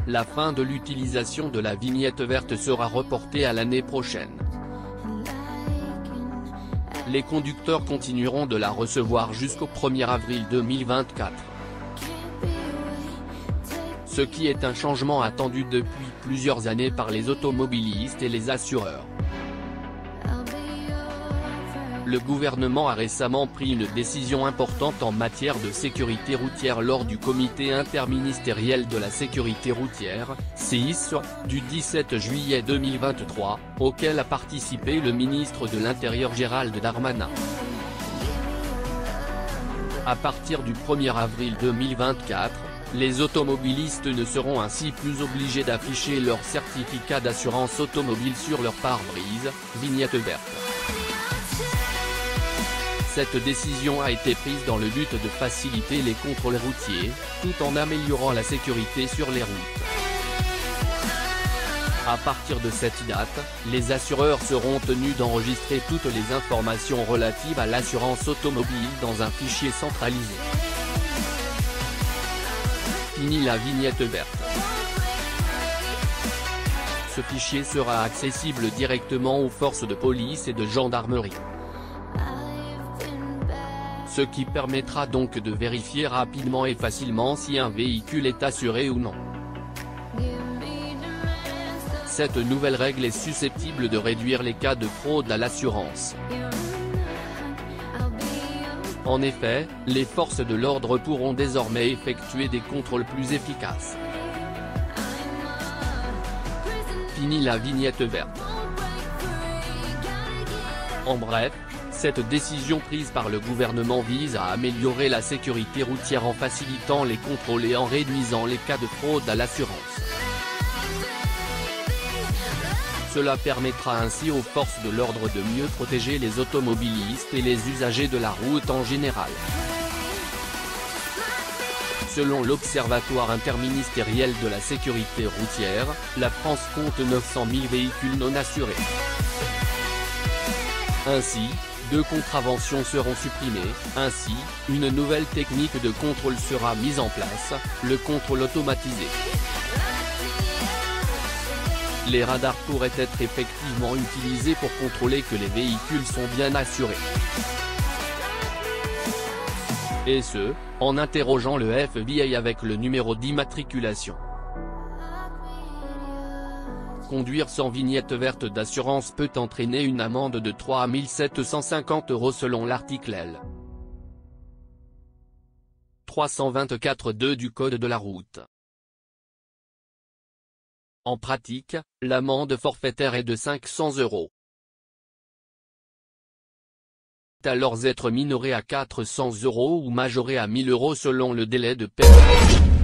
la fin de l'utilisation de la vignette verte sera reportée à l'année prochaine. Les conducteurs continueront de la recevoir jusqu'au 1er avril 2024. Ce qui est un changement attendu depuis plusieurs années par les automobilistes et les assureurs. Le gouvernement a récemment pris une décision importante en matière de sécurité routière lors du comité interministériel de la sécurité routière, CIS, du 17 juillet 2023, auquel a participé le ministre de l'Intérieur Gérald Darmanin. À partir du 1er avril 2024, les automobilistes ne seront ainsi plus obligés d'afficher leur certificat d'assurance automobile sur leur pare-brise, vignette verte. Cette décision a été prise dans le but de faciliter les contrôles routiers, tout en améliorant la sécurité sur les routes. À partir de cette date, les assureurs seront tenus d'enregistrer toutes les informations relatives à l'assurance automobile dans un fichier centralisé. Fini la vignette verte. Ce fichier sera accessible directement aux forces de police et de gendarmerie. Ce qui permettra donc de vérifier rapidement et facilement si un véhicule est assuré ou non. Cette nouvelle règle est susceptible de réduire les cas de fraude à l'assurance. En effet, les forces de l'ordre pourront désormais effectuer des contrôles plus efficaces. Fini la vignette verte. En bref, cette décision prise par le gouvernement vise à améliorer la sécurité routière en facilitant les contrôles et en réduisant les cas de fraude à l'assurance. Cela permettra ainsi aux forces de l'ordre de mieux protéger les automobilistes et les usagers de la route en général. Selon l'Observatoire interministériel de la sécurité routière, la France compte 900 000 véhicules non assurés. Ainsi, 2 contraventions seront supprimées, ainsi, une nouvelle technique de contrôle sera mise en place, le contrôle automatisé. Les radars pourraient être effectivement utilisés pour contrôler que les véhicules sont bien assurés. Et ce, en interrogeant le FBI avec le numéro d'immatriculation. Conduire sans vignette verte d'assurance peut entraîner une amende de 3 750 € selon l'article L. 324-2 du Code de la route. En pratique, l'amende forfaitaire est de 500 €. Alors être minoré à 400 € ou majoré à 1000 € selon le délai de paiement.